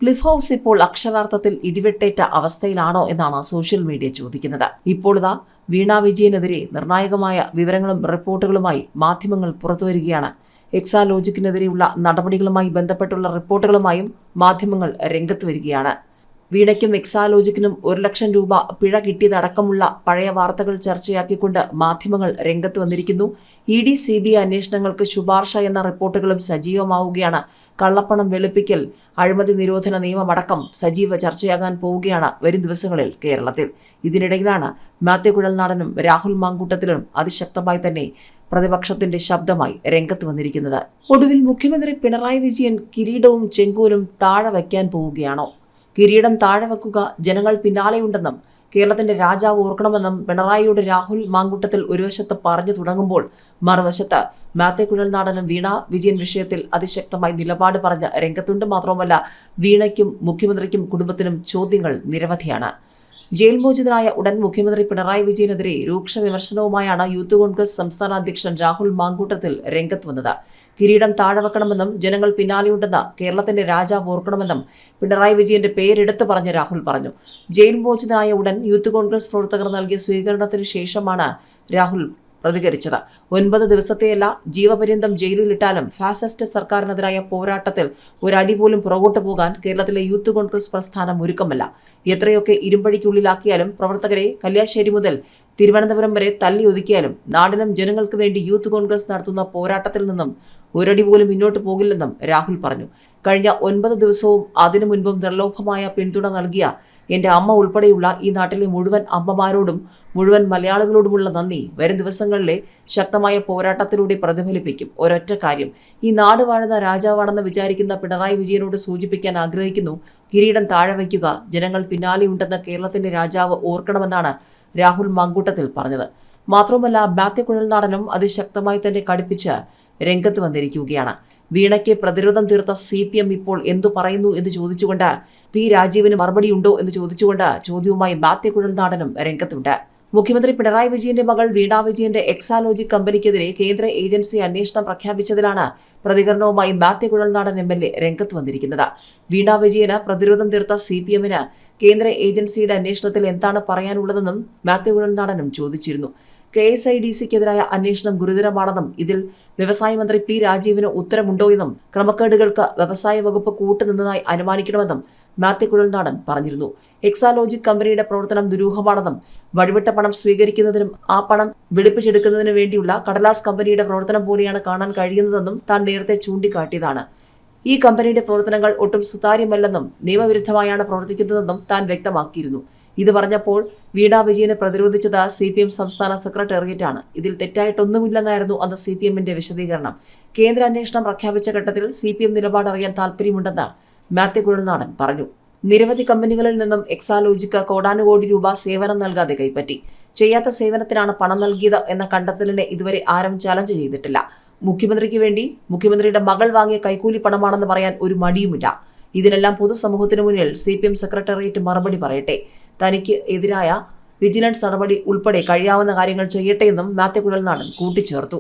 Cliff house ഇപ്പോൾ അക്ഷരാർത്ഥത്തിൽ ഇടിവെട്ടേറ്റ അവസ്ഥയിലാണോ എന്നാണ് സോഷ്യൽ മീഡിയ ചോദിക്കുന്നത്. ഇപ്പോൾ ഇതാ വീണ വിജയനെതിരെ നിർണായകമായ വിവരങ്ങളും റിപ്പോർട്ടുകളുമായി മാധ്യമങ്ങൾ പുറത്തുവരികയാണ്. എക്സാലോജിക്കിനെതിരെയുള്ള നടപടികളുമായി ബന്ധപ്പെട്ടുള്ള റിപ്പോർട്ടുകളുമായും മാധ്യമങ്ങൾ രംഗത്ത് വരികയാണ്. വീണയ്ക്കും എക്സാലോജിക്കിനും 1 ലക്ഷം രൂപ പിഴ കിട്ടിയതടക്കമുള്ള പഴയ വാർത്തകൾ ചർച്ചയാക്കിക്കൊണ്ട് മാധ്യമങ്ങൾ രംഗത്ത് വന്നിരിക്കുന്നു. ED CBI അന്വേഷണങ്ങൾക്ക് ശുപാർശ എന്ന റിപ്പോർട്ടുകളും സജീവമാവുകയാണ്. കള്ളപ്പണം വെളുപ്പിക്കൽ, അഴിമതി നിരോധന നിയമമടക്കം സജീവ ചർച്ചയാകാൻ പോവുകയാണ് വരും ദിവസങ്ങളിൽ കേരളത്തിൽ. ഇതിനിടയിലാണ് മാത്യു കുഴൽനാടനും രാഹുൽ മാങ്കൂട്ടത്തിലും അതിശക്തമായി തന്നെ പ്രതിപക്ഷത്തിന്റെ ശബ്ദമായി രംഗത്ത് വന്നിരിക്കുന്നത്. ഒടുവിൽ മുഖ്യമന്ത്രി പിണറായി വിജയൻ കിരീടവും ചെങ്കോലും താഴെ വയ്ക്കാൻ പോവുകയാണോ? കിരീടം താഴെ വെക്കുക, ജനങ്ങൾ പിന്നാലെയുണ്ടെന്നും കേരളത്തിന്റെ രാജാവ് ഓർക്കണമെന്നും പിണറായിയോട് രാഹുൽ മാങ്കൂട്ടത്തിൽ ഒരു വശത്ത് പറഞ്ഞു തുടങ്ങുമ്പോൾ മറുവശത്ത് മാത്യു കുഴൽനാടനും വീണ വിജയൻ വിഷയത്തിൽ അതിശക്തമായി നിലപാട് പറഞ്ഞ് രംഗത്തുണ്ട്. മാത്രവുമല്ല, വീണയ്ക്കും മുഖ്യമന്ത്രിക്കും കുടുംബത്തിനും ചോദ്യങ്ങൾ നിരവധിയാണ്. ജയിൽ മോചിതനായ ഉടൻ മുഖ്യമന്ത്രി പിണറായി വിജയനെതിരെ രൂക്ഷ വിമർശനവുമായാണ് യൂത്ത് കോൺഗ്രസ് സംസ്ഥാന അധ്യക്ഷൻ രാഹുൽ മാങ്കൂട്ടത്തിൽ രംഗത്ത് വന്നത്. കിരീടം താഴെ വെക്കണമെന്നും ജനങ്ങൾ പിന്നാലെയുണ്ടെന്ന് കേരളത്തിന്റെ രാജാവ് ഓർക്കണമെന്നും പിണറായി വിജയന്റെ പേരെടുത്ത് പറഞ്ഞ് രാഹുൽ പറഞ്ഞു. ജയിൽ മോചിതനായ ഉടൻ യൂത്ത് കോൺഗ്രസ് പ്രവർത്തകർ നൽകിയ സ്വീകരണത്തിന് ശേഷമാണ് രാഹുൽ പ്രതികരിച്ചത്. 9 ദിവസത്തെയല്ല, ജീവപര്യന്തം ജയിലിലിട്ടാലും ഫാസിസ്റ്റ് സർക്കാരിനെതിരായ പോരാട്ടത്തിൽ ഒരടി പോലും പുറകോട്ട് പോകാൻ കേരളത്തിലെ യൂത്ത് കോൺഗ്രസ് പ്രസ്ഥാനം ഒരുക്കമല്ല. എത്രയൊക്കെ ഇരുമ്പഴിക്കുള്ളിലാക്കിയാലും പ്രവർത്തകരെ കല്യാശ്ശേരി മുതൽ തിരുവനന്തപുരം വരെ തല്ലി ഒതുക്കിയാലും നാടിനും ജനങ്ങൾക്ക് വേണ്ടി യൂത്ത് കോൺഗ്രസ് നടത്തുന്ന പോരാട്ടത്തിൽ നിന്നും ഒരടി പോലും മുന്നോട്ട് പോകില്ലെന്നും രാഹുൽ പറഞ്ഞു. കഴിഞ്ഞ 9 ദിവസവും അതിനു മുൻപും നിർലോഭമായ പിന്തുണ നൽകിയ എന്റെ അമ്മ ഉൾപ്പെടെയുള്ള ഈ നാട്ടിലെ മുഴുവൻ അമ്മമാരോടും മുഴുവൻ മലയാളികളോടുമുള്ള നന്ദി വരും ദിവസങ്ങളിലെ ശക്തമായ പോരാട്ടത്തിലൂടെ പ്രതിഫലിപ്പിക്കും. ഒരൊറ്റ കാര്യം ഈ നാട് വാഴുന്ന രാജാവാണെന്ന് വിചാരിക്കുന്ന പിണറായി വിജയനോട് സൂചിപ്പിക്കാൻ ആഗ്രഹിക്കുന്നു. കിരീടം താഴെ വയ്ക്കുക, ജനങ്ങൾ പിന്നാലെയുണ്ടെന്ന കേരളത്തിന്റെ രാജാവ് ഓർക്കണമെന്നാണ് രാഹുൽ മാങ്കൂട്ടത്തിൽ പറഞ്ഞത്. മാത്രവുമല്ല, മാത്യു കുഴൽനാടനും അതിശക്തമായി തന്നെ കടുപ്പിച്ച് രംഗത്ത് വന്നിരിക്കുകയാണ്. വീണയ്ക്ക് പ്രതിരോധം തീർത്ത CPM ഇപ്പോൾ എന്തു പറയുന്നു എന്ന് ചോദിച്ചുകൊണ്ട് P രാജീവിന് മറുപടിയുണ്ടോ എന്ന് ചോദിച്ചുകൊണ്ട് ചോദ്യവുമായി മാത്യു കുഴൽനാടനും രംഗത്തുണ്ട്. മുഖ്യമന്ത്രി പിണറായി വിജയന്റെ മകൾ വീണ വിജയന്റെ എക്സാലോജിക് കമ്പനിക്കെതിരെ കേന്ദ്ര ഏജൻസി അന്വേഷണം പ്രഖ്യാപിച്ചതിലാണ് പ്രതികരണവുമായി മാത്യു കുഴൽനാടൻ MLA രംഗത്ത് വന്നിരിക്കുന്നത്. വീണ വിജയന് പ്രതിരോധം തീർത്ത CPMന് കേന്ദ്ര ഏജൻസിയുടെ അന്വേഷണത്തിൽ എന്താണ് പറയാനുള്ളതെന്നും മാത്യു കുഴൽനാടനും ചോദിച്ചിരുന്നു. KSIDCക്കെതിരായ അന്വേഷണം ഗുരുതരമാണെന്നും ഇതിൽ വ്യവസായ മന്ത്രി P രാജീവിന് ഉത്തരമുണ്ടോ എന്നും ക്രമക്കേടുകൾക്ക് വ്യവസായ വകുപ്പ് കൂട്ടുനിന്നതായി അനുമാനിക്കണമെന്നും മാത്യു കുഴൽനാടൻ പറഞ്ഞിരുന്നു. എക്സാലോജിക് കമ്പനിയുടെ പ്രവർത്തനം ദുരൂഹമാണെന്നും വഴിവിട്ട പണം സ്വീകരിക്കുന്നതിനും ആ പണം വെളുപ്പിച്ചെടുക്കുന്നതിനു വേണ്ടിയുള്ള കടലാസ് കമ്പനിയുടെ പ്രവർത്തനം പോലെയാണ് കാണാൻ കഴിയുന്നതെന്നും താൻ നേരത്തെ ചൂണ്ടിക്കാട്ടിയതാണ്. ഈ കമ്പനിയുടെ പ്രവർത്തനങ്ങൾ ഒട്ടും സുതാര്യമല്ലെന്നും നിയമവിരുദ്ധമായാണ് പ്രവർത്തിക്കുന്നതെന്നും താൻ വ്യക്തമാക്കിയിരുന്നു. ഇത് പറഞ്ഞപ്പോൾ വീണ വിജയനെ പ്രതിരോധിച്ചത് CPM സംസ്ഥാന സെക്രട്ടേറിയറ്റാണ്. ഇതിൽ തെറ്റായിട്ടൊന്നുമില്ലെന്നായിരുന്നു അന്ന് CPMന്റെ വിശദീകരണം. കേന്ദ്ര അന്വേഷണം പ്രഖ്യാപിച്ച ഘട്ടത്തിൽ CPM നിലപാട് അറിയാൻ താൽപ്പര്യമുണ്ടെന്ന് മാത്യു കുഴൽനാടൻ പറഞ്ഞു. നിരവധി കമ്പനികളിൽ നിന്നും എക്സാലോജിക്ക് കോടാനുകോടി രൂപ സേവനം നൽകാതെ കൈപ്പറ്റി. ചെയ്യാത്ത സേവനത്തിനാണ് പണം നൽകിയത് എന്ന കണ്ടെത്തലിനെ ഇതുവരെ ആരും ചലഞ്ച് ചെയ്തിട്ടില്ല. മുഖ്യമന്ത്രിക്ക് വേണ്ടി മുഖ്യമന്ത്രിയുടെ മകൾ വാങ്ങിയ കൈക്കൂലി പണമാണെന്ന് പറയാൻ ഒരു മടിയുമില്ല. ഇതിനെല്ലാം പൊതുസമൂഹത്തിനു മുന്നിൽ CPM സെക്രട്ടേറിയറ്റ് മറുപടി പറയട്ടെ. തനിക്ക് എതിരായ വിജിലൻസ് നടപടി ഉൾപ്പെടെ കഴിയാവുന്ന കാര്യങ്ങൾ ചെയ്യട്ടെ എന്നും മാത്യു കുഴൽനാടൻ കൂട്ടിച്ചേർത്തു.